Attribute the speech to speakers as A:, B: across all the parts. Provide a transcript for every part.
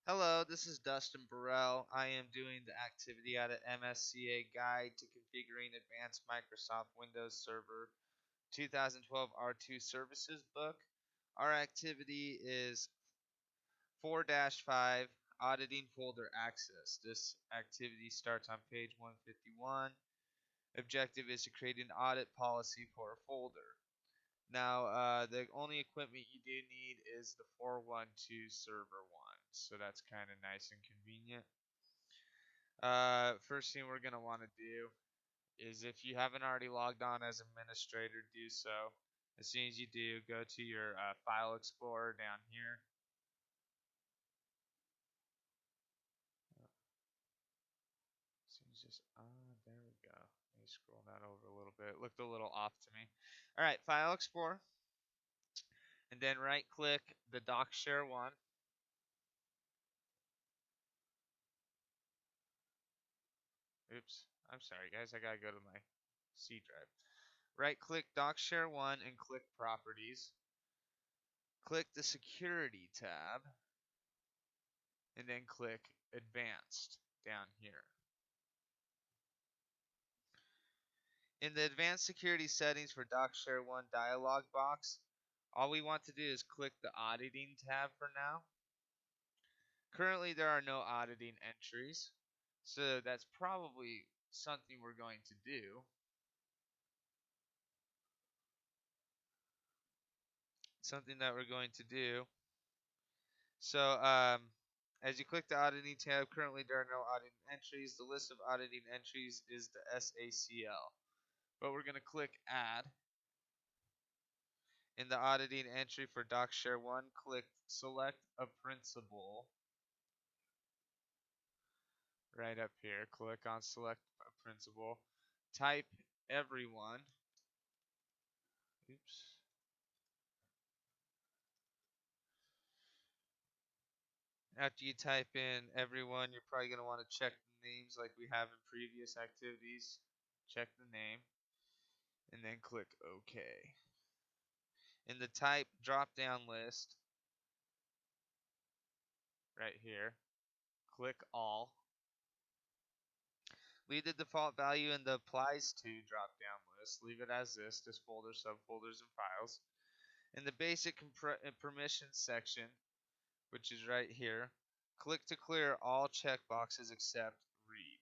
A: Hello, this is Dustin Burrell. I am doing the activity out of MSCA Guide to Configuring Advanced Microsoft Windows Server 2012 R2 Services book. Our activity is 4-5 Auditing Folder Access. This activity starts on page 151. Objective is to create an audit policy for a folder. Now, the only equipment you do need is the 412 server one, so that's kind of nice and convenient. First thing we're going to want to do is if you haven't already logged on as administrator, do so. As soon as you do, go to your File Explorer down here. As soon as just, there we go. Let me scroll that over a little bit. It looked a little off to me. All right, File Explorer. And then right click the Doc Share one. Oops, I'm sorry guys, I gotta go to my C drive. Right click Doc Share 1 and click Properties. Click the Security tab and then click Advanced down here. In the Advanced Security Settings for Doc Share 1 dialog box, all we want to do is click the Auditing tab for now. Currently there are no auditing entries, so that's probably something we're going to do. Something that we're going to do. So, as you click the auditing tab, currently there are no auditing entries. The list of auditing entries is the SACL. But we're going to click Add. In the auditing entry for DocShare 1, click Select a Principal. Right up here, click on Select a Principal. Type Everyone. Oops. After you type in everyone, you're probably going to want to check the names like we have in previous activities. Check the name and then click OK. In the type drop down list, right here, click all. Leave the default value in the applies to drop down list. Leave it as this folder, subfolders, and files. In the basic permissions section, which is right here, click to clear all checkboxes except read.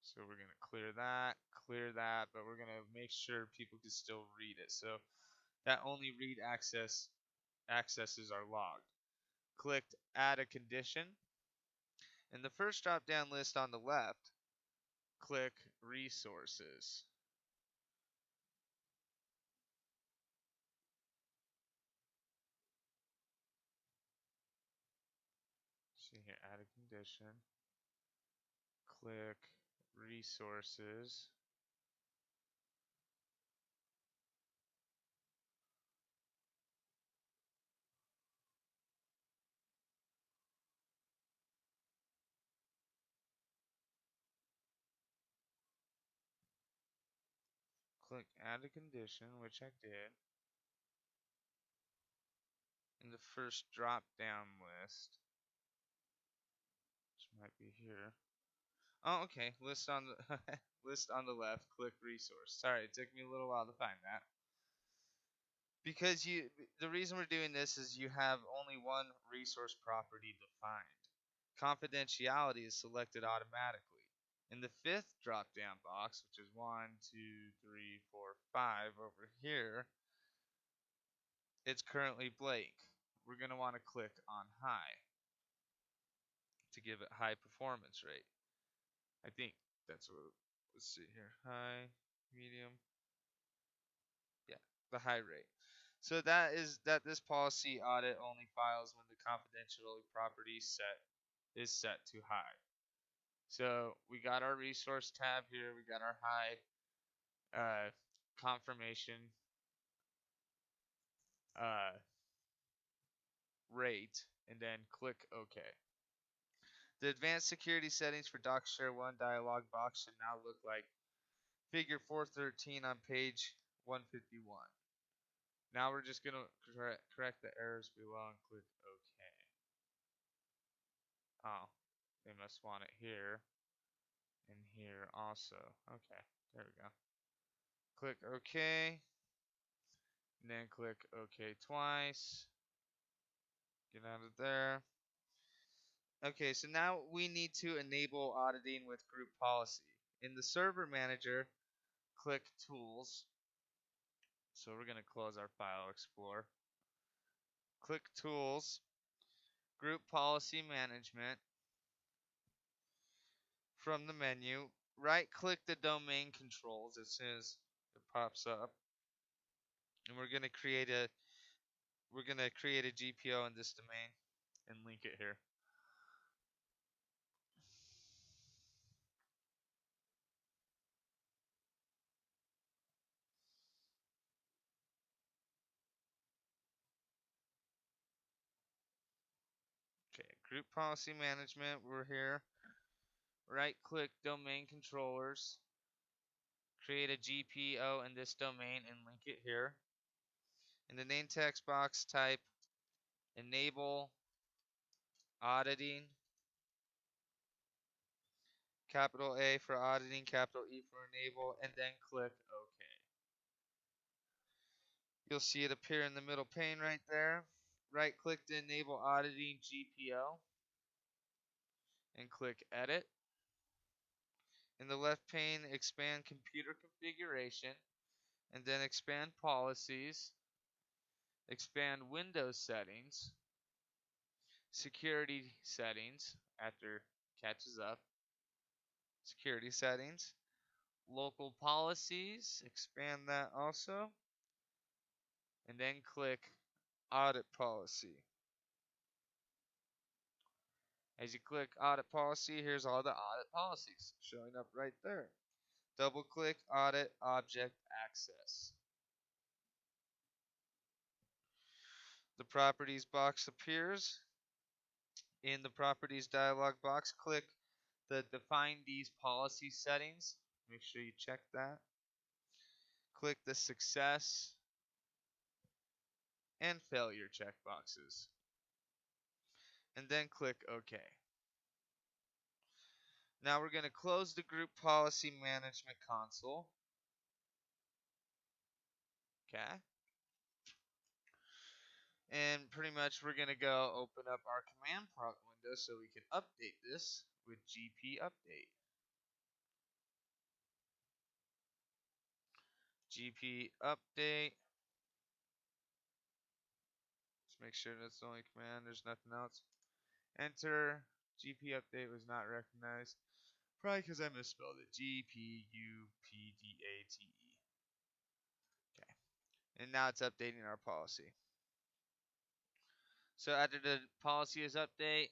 A: So we're going to clear that, but we're going to make sure people can still read it. So that only read accesses are logged. Clicked add a condition. In the first drop down list on the left, click resources. See here, add a condition. Click resources. Click add a condition, which I did. In the first drop down list, which might be here. Oh, okay. List on the list on the left. Click resource. Sorry, it took me a little while to find that. Because the reason we're doing this is you have only one resource property defined. Confidentiality is selected automatically. In the fifth drop down box, which is 1, 2, 3, 4, 5 over here, it's currently blank. We're going to want to click on high to give it high performance rate. I think that's what, let's see here, high, medium, yeah, the high rate. So that is that this policy audit only files when the confidentiality property is set to high. So we got our resource tab here, we got our high confirmation rate, and then click OK. The advanced security settings for DocShare 1 dialog box should now look like figure 413 on page 151. Now we're just going to correct the errors below and click OK. Oh, they must want it here and here also. Okay, there we go. Click OK, and then click OK twice. Get out of there. Okay, so now we need to enable auditing with group policy. In the server manager, click Tools. So we're going to close our File Explorer. Click Tools, Group Policy Management. From the menu, right-click the domain controls as soon as it pops up, and we're going to create a GPO in this domain and link it here. Okay, group policy management, we're here. Right-click domain controllers, create a GPO in this domain and link it here. In the name text box, type enable auditing, capital A for auditing, capital E for enable, and then click OK. You'll see it appear in the middle pane right there. Right-click to enable auditing GPO and click Edit. In the left pane, expand computer configuration and then expand policies, expand Windows settings, security settings after catches up, security settings, local policies, expand that also, and then click audit policy. As you click audit policy, here's all the audit policies showing up right there. Double click audit object access. The properties box appears. In the properties dialog box, click the define these policy settings. Make sure you check that. Click the success and failure checkboxes. And then click OK. Now we're going to close the group policy management console. Okay. And pretty much we're going to go open up our command prompt window so we can update this with GP update. GP update. Let's make sure that's the only command. There's nothing else. Enter. GP update was not recognized. Probably because I misspelled it. GPUPDATE. Okay. And now it's updating our policy. So after the policy is update,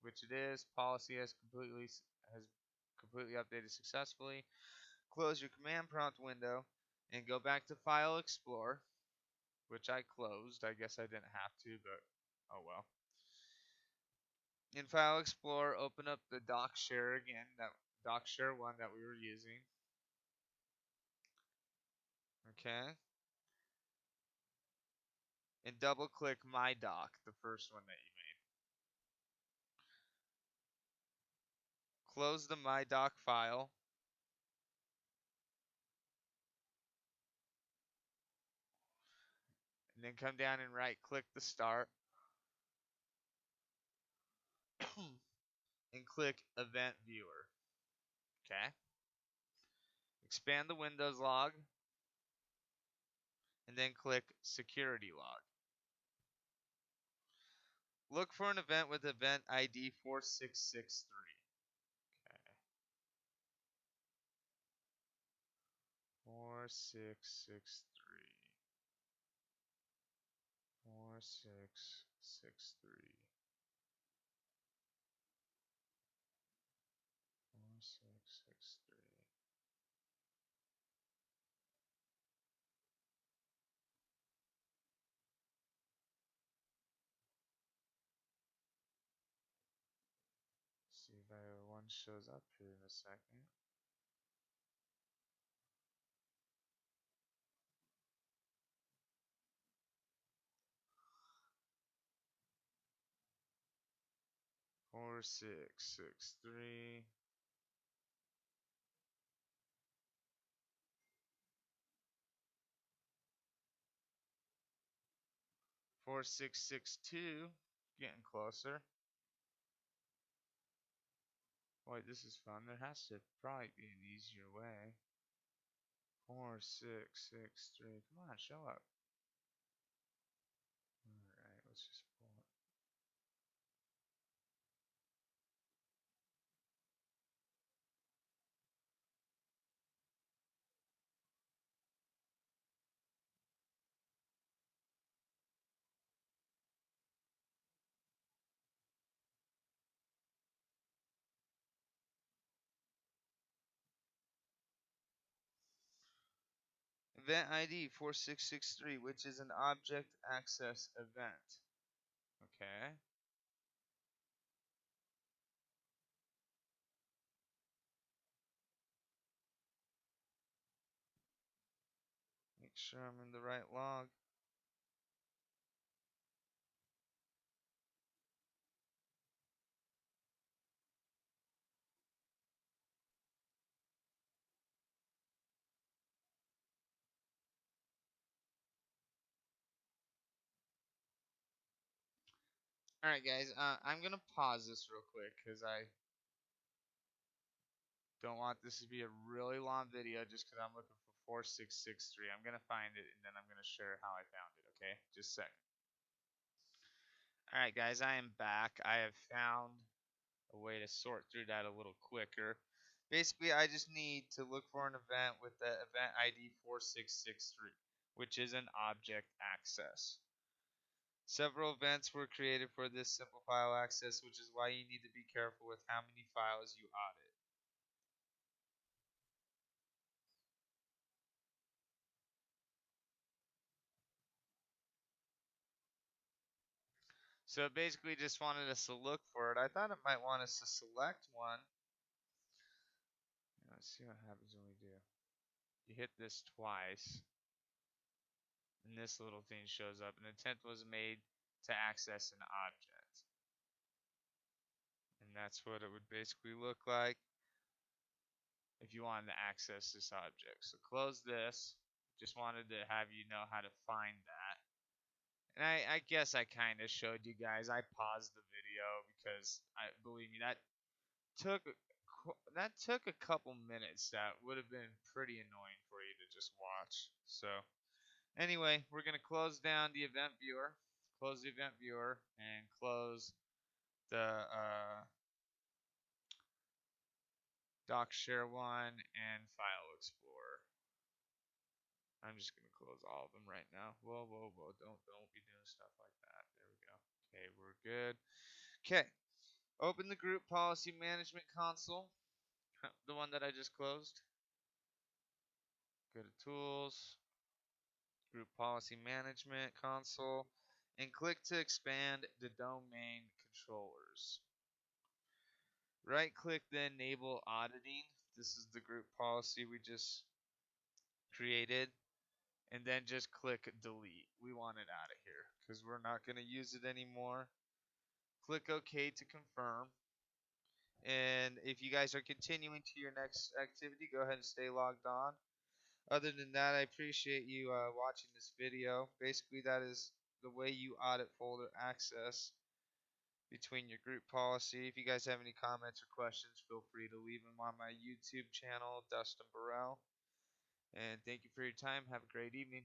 A: which it is, policy has completely updated successfully. Close your command prompt window and go back to File Explorer, which I closed. I guess I didn't have to, but oh well. In File Explorer, open up the doc share again, that doc share one that we were using. Okay. And double click My Doc, the first one that you made. Close the My Doc file. And then come down and right click the start. And click Event Viewer. Okay. Expand the Windows log. And then click Security Log. Look for an event with event ID 4663. Okay. 4663. 4663. 4663. See if one shows up here in a second. 4663. 4662. Getting closer. Boy, this is fun. There has to probably be an easier way. 4663. Come on, show up. Alright, let's just pull it. Event ID 4663, which is an object access event. Okay. Make sure I'm in the right log. Alright, guys, I'm going to pause this real quick because I don't want this to be a really long video just because I'm looking for 4663. I'm going to find it and then I'm going to share how I found it, okay? Just a second. Alright, guys, I am back. I have found a way to sort through that a little quicker. Basically, I just need to look for an event with the event ID 4663, which is an object access. Several events were created for this simple file access, which is why you need to be careful with how many files you audit. So it basically just wanted us to look for it. I thought it might want us to select one. Let's see what happens when we do. You hit this twice, and this little thing shows up. An attempt was made to access an object. And that's what it would basically look like if you wanted to access this object. So close this. Just wanted to have you know how to find that. And I guess I kind of showed you guys. I paused the video because believe me, took that took a couple minutes. That would have been pretty annoying for you to just watch. So anyway, we're gonna close down the event viewer, close the event viewer, and close the Doc Share One and File Explorer. I'm just gonna close all of them right now. Whoa, whoa, whoa! Don't be doing stuff like that. There we go. Okay, we're good. Okay, open the Group Policy Management console, the one that I just closed. Go to Tools, Group Policy Management console, and click to expand the domain controllers. Right click the Enable Auditing. This is the group policy we just created. And then just click delete. We want it out of here because we're not going to use it anymore. Click OK to confirm. And if you guys are continuing to your next activity, go ahead and stay logged on. Other than that, I appreciate you watching this video. Basically, that is the way you audit folder access between your group policy. If you guys have any comments or questions, feel free to leave them on my YouTube channel, Dustin Burrell. And thank you for your time. Have a great evening.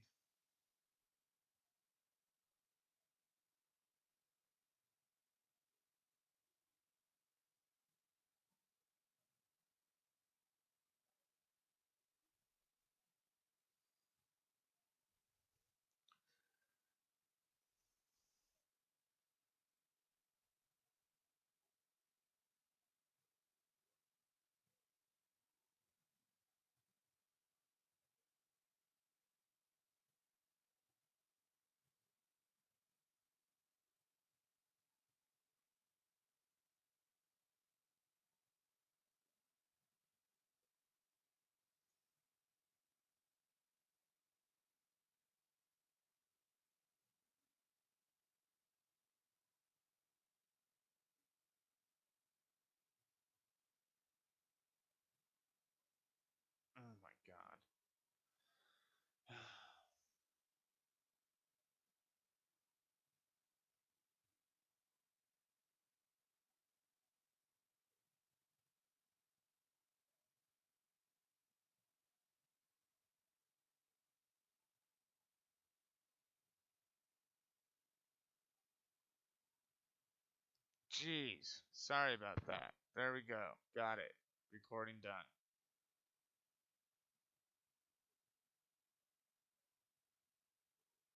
A: Jeez. Sorry about that. There we go. Got it. Recording done.